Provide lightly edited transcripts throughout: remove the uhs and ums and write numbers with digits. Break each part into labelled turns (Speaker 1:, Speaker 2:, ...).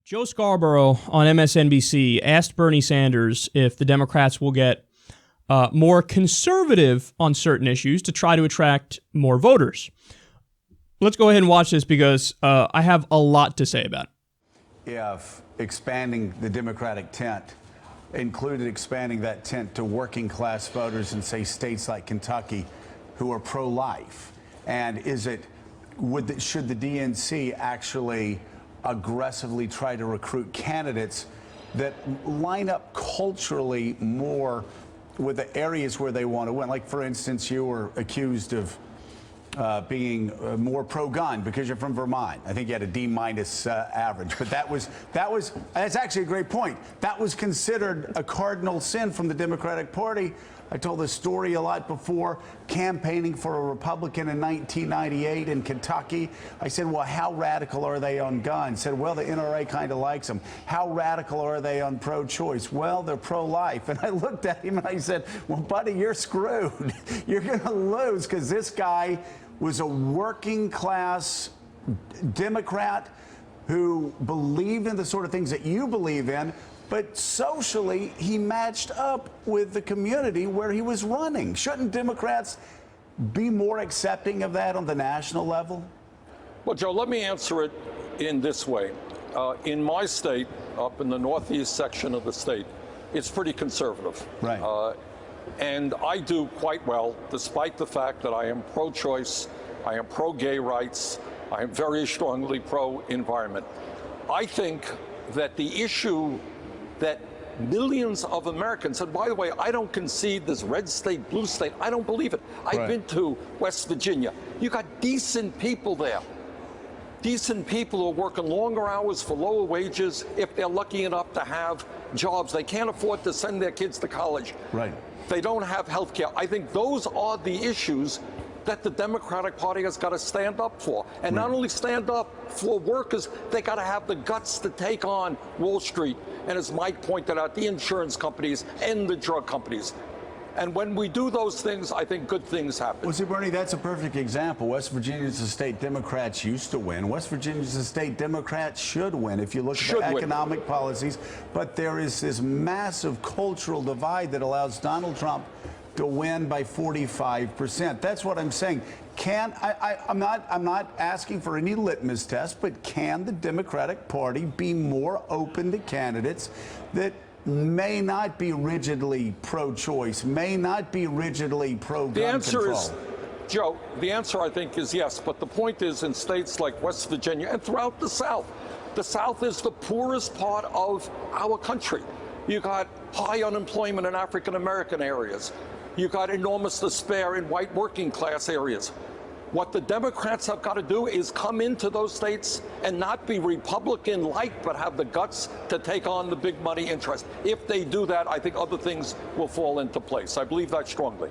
Speaker 1: Joe Scarborough on MSNBC asked Bernie Sanders if the Democrats will get more conservative on certain issues to try to attract more voters. Let's go ahead and watch this because I have a lot to say about it.
Speaker 2: If expanding the Democratic tent included expanding that tent to working class voters in, say, states like Kentucky who are pro-life, and should the DNC actually aggressively try to recruit candidates that line up culturally more with the areas where they want to win? Like, for instance, you were accused of being more pro-gun because you're from Vermont. I think you had a D- average, but that's actually a great point. That was considered a cardinal sin from the Democratic Party. I told this story a lot before, campaigning for a Republican in 1998 in Kentucky. I said, well, how radical are they on guns? Said, well, the NRA kind of likes them. How radical are they on pro-choice? Well, they're pro-life. And I looked at him and I said, well, buddy, you're screwed. You're going to lose, because this guy was a working class Democrat who believed in the sort of things that you believe in, but socially, he matched up with the community where he was running. Shouldn't Democrats be more accepting of that on the national level?
Speaker 3: Well, Joe, let me answer it in this way. In my state, up in the northeast section of the state, it's pretty conservative.
Speaker 2: Right.
Speaker 3: And I do quite well, despite the fact that I am pro-choice, I am pro-gay rights, I am very strongly pro-environment. I think that the issue that millions of Americans, and by the way, I don't concede this red state, blue state, I don't believe it. I've been to West Virginia. You got decent people there. Decent people who are working longer hours for lower wages if they're lucky enough to have jobs. They can't afford to send their kids to college.
Speaker 2: Right.
Speaker 3: They don't have health care. I think those are the issues that the Democratic Party has got to stand up for. And not only stand up for workers, they got to have the guts to take on Wall Street. And as Mike pointed out, the insurance companies and the drug companies. And when we do those things, I think good things happen.
Speaker 2: Well, see, Bernie, that's a perfect example. West Virginia is a state Democrats used to win. West Virginia is a state Democrats should win if you look at the economic policies. But there is this massive cultural divide that allows Donald Trump to win by 45%. That's what I'm saying. I'm not asking for any litmus test, but can the Democratic Party be more open to candidates that may not be rigidly pro-choice, may not be rigidly pro-gun control?
Speaker 3: The answer is, Joe, the answer I think is yes. But the point is, in states like West Virginia and throughout the South is the poorest part of our country. You got high unemployment in African-American areas. You got enormous despair in white working class areas. What the Democrats have got to do is come into those states and not be Republican-like, but have the guts to take on the big money interest. If they do that, I think other things will fall into place. I believe that strongly.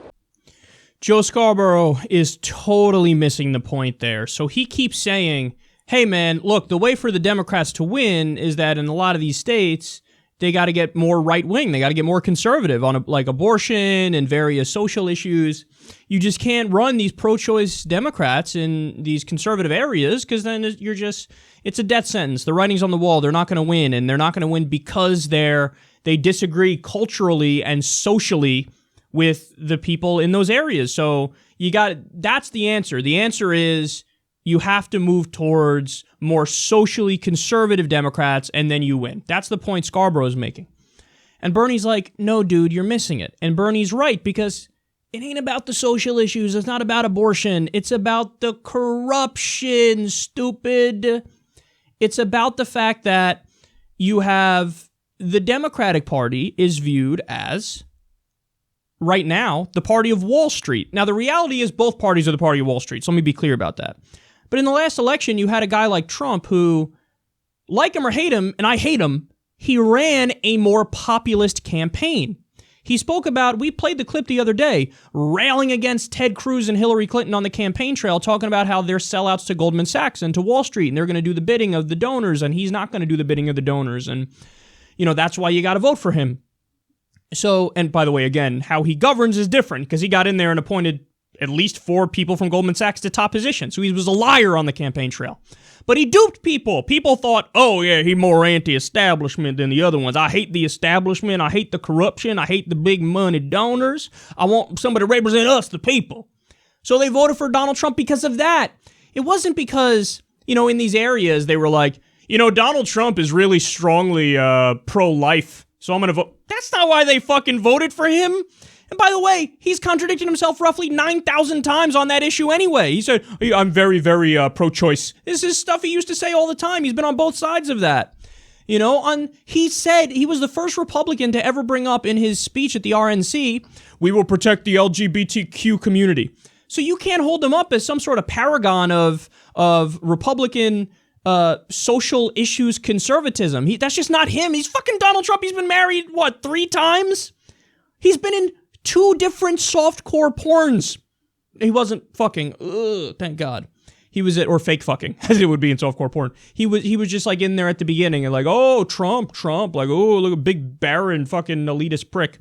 Speaker 1: Joe Scarborough is totally missing the point there. So he keeps saying, hey, man, look, the way for the Democrats to win is that in a lot of these states, they got to get more right-wing. They got to get more conservative on like abortion and various social issues. You just can't run these pro-choice Democrats in these conservative areas because then it's a death sentence. The writing's on the wall. They're not going to win, and they're not going to win because they disagree culturally and socially with the people in those areas. So that's the answer. The answer is you have to move towards more socially conservative Democrats, and then you win. That's the point Scarborough's making. And Bernie's like, no, dude, you're missing it. And Bernie's right, because it ain't about the social issues. It's not about abortion. It's about the corruption, stupid. It's about the fact that you have the Democratic Party is viewed as, right now, the party of Wall Street. Now, the reality is both parties are the party of Wall Street, so let me be clear about that. But in the last election, you had a guy like Trump who, like him or hate him, and I hate him, he ran a more populist campaign. He spoke about, we played the clip the other day, railing against Ted Cruz and Hillary Clinton on the campaign trail, talking about how they're sellouts to Goldman Sachs and to Wall Street, and they're going to do the bidding of the donors, and he's not going to do the bidding of the donors, and, that's why you got to vote for him. So, and by the way, again, how he governs is different, because he got in there and appointed at least 4 people from Goldman Sachs to top position. So he was a liar on the campaign trail. But he duped people. People thought, oh yeah, he's more anti-establishment than the other ones. I hate the establishment. I hate the corruption. I hate the big money donors. I want somebody to represent us, the people. So they voted for Donald Trump because of that. It wasn't because, in these areas they were like, Donald Trump is really strongly pro-life, so I'm going to vote. That's not why they fucking voted for him. And by the way, he's contradicted himself roughly 9,000 times on that issue anyway. He said, I'm very, very pro-choice. This is stuff he used to say all the time. He's been on both sides of that. He said he was the first Republican to ever bring up in his speech at the RNC, we will protect the LGBTQ community. So you can't hold him up as some sort of paragon of Republican social issues conservatism. That's just not him. He's fucking Donald Trump. He's been married, 3 times? He's been in 2 different softcore porns. He wasn't fucking, thank God. He was or fake fucking, as it would be in softcore porn. He was just like in there at the beginning and like, oh, Trump, like, oh, look, a big barren fucking elitist prick.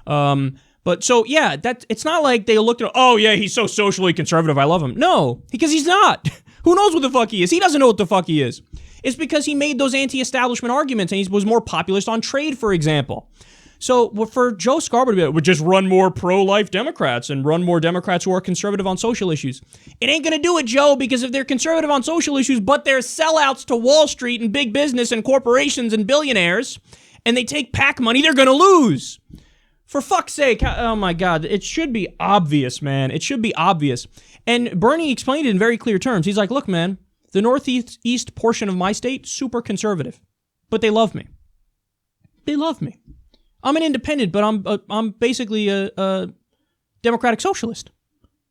Speaker 1: But so, yeah, it's not like they looked at, oh, yeah, he's so socially conservative, I love him. No, because he's not. Who knows what the fuck he is? He doesn't know what the fuck he is. It's because he made those anti-establishment arguments and he was more populist on trade, for example. So for Joe Scarborough to be like, would just run more pro-life Democrats and run more Democrats who are conservative on social issues. It ain't going to do it, Joe, because if they're conservative on social issues, but they're sellouts to Wall Street and big business and corporations and billionaires, and they take PAC money, they're going to lose. For fuck's sake, oh my God, it should be obvious, man. It should be obvious. And Bernie explained it in very clear terms. He's like, look, man, the northeast portion of my state, super conservative, but they love me. They love me. I'm an independent, but I'm basically a democratic socialist.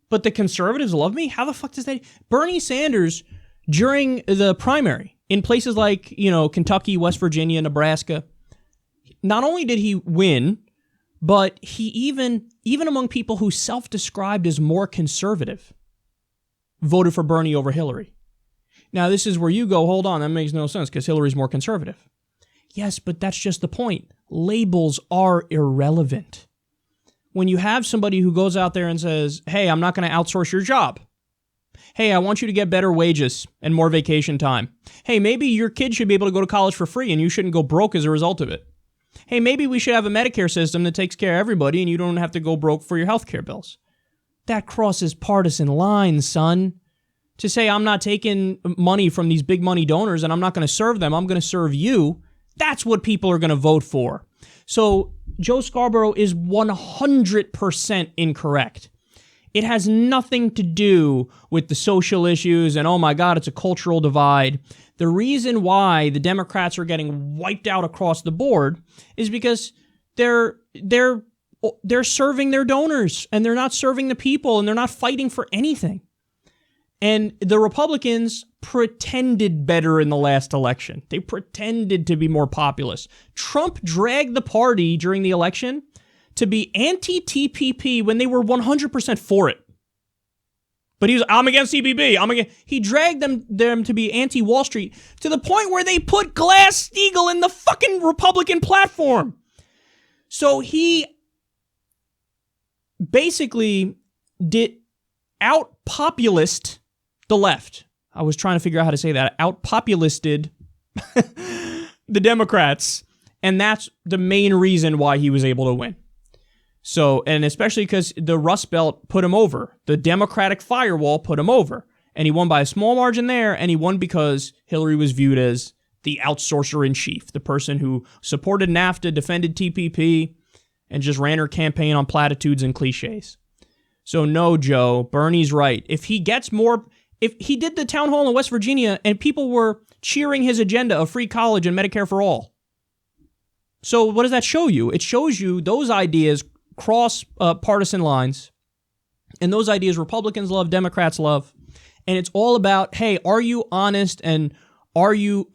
Speaker 1: But the conservatives love me? How the fuck does that... Bernie Sanders, during the primary, in places like, Kentucky, West Virginia, Nebraska, not only did he win, but he even among people who self-described as more conservative, voted for Bernie over Hillary. Now, this is where you go, hold on, that makes no sense, because Hillary's more conservative. Yes, but that's just the point. Labels are irrelevant. When you have somebody who goes out there and says, hey, I'm not going to outsource your job. Hey, I want you to get better wages and more vacation time. Hey, maybe your kid should be able to go to college for free and you shouldn't go broke as a result of it. Hey, maybe we should have a Medicare system that takes care of everybody and you don't have to go broke for your health care bills. That crosses partisan lines, son. To say I'm not taking money from these big money donors and I'm not going to serve them, I'm going to serve you. That's what people are going to vote for. So Joe Scarborough is 100% incorrect. It has nothing to do with the social issues and, oh my God, it's a cultural divide. The reason why the Democrats are getting wiped out across the board is because they're serving their donors and they're not serving the people and they're not fighting for anything. And the Republicans pretended better in the last election. They pretended to be more populist. Trump dragged the party during the election to be anti-TPP when they were 100% for it. But I'm against TPP. He dragged them to be anti-Wall Street to the point where they put Glass-Steagall in the fucking Republican platform. So he basically did out-populist the left. I was trying to figure out how to say that. Out-populisted the Democrats, and that's the main reason why he was able to win. So, and especially because the Rust Belt put him over. The Democratic firewall put him over. And he won by a small margin there, and he won because Hillary was viewed as the outsourcer-in-chief, the person who supported NAFTA, defended TPP, and just ran her campaign on platitudes and cliches. So no, Joe, Bernie's right. If he did the town hall in West Virginia and people were cheering his agenda of free college and Medicare for all. So what does that show you? It shows you those ideas cross partisan lines, and those ideas Republicans love, Democrats love, and it's all about, hey, are you honest and are you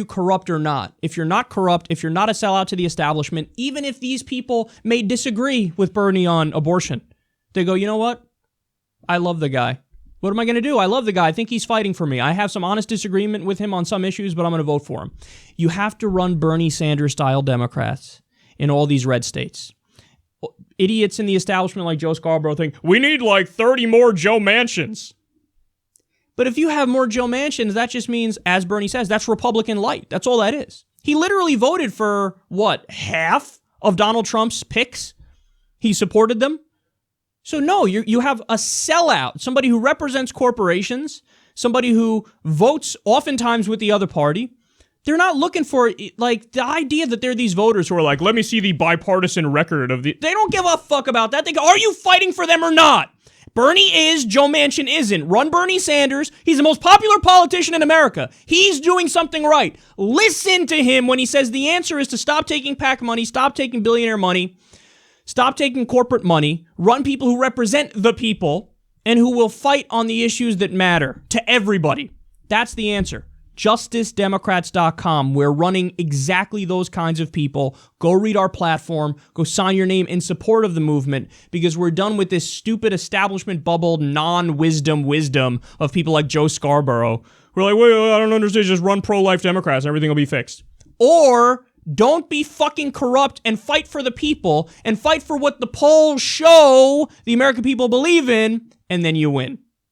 Speaker 1: corrupt or not? If you're not corrupt, if you're not a sellout to the establishment, even if these people may disagree with Bernie on abortion, they go, you know what? I love the guy. What am I going to do? I love the guy. I think he's fighting for me. I have some honest disagreement with him on some issues, but I'm going to vote for him. You have to run Bernie Sanders-style Democrats in all these red states. idiots in the establishment like Joe Scarborough think, we need like 30 more Joe Manchins. But if you have more Joe Manchins, that just means, as Bernie says, that's Republican light. That's all that is. He literally voted for, what, half of Donald Trump's picks? He supported them? So no, you have a sellout, somebody who represents corporations, somebody who votes oftentimes with the other party. They're not looking for, like, the idea that there are these voters who are like, let me see the bipartisan record of the... They don't give a fuck about that. They go, are you fighting for them or not? Bernie is, Joe Manchin isn't. Run Bernie Sanders. He's the most popular politician in America. He's doing something right. Listen to him when he says the answer is to stop taking PAC money, stop taking billionaire money, stop taking corporate money, run people who represent the people, and who will fight on the issues that matter to everybody. That's the answer. JusticeDemocrats.com. We're running exactly those kinds of people. Go read our platform. Go sign your name in support of the movement, because we're done with this stupid establishment bubble wisdom of people like Joe Scarborough. We're like, wait, I don't understand. Just run pro-life Democrats and everything will be fixed. Or don't be fucking corrupt and fight for the people and fight for what the polls show the American people believe in, and then you win.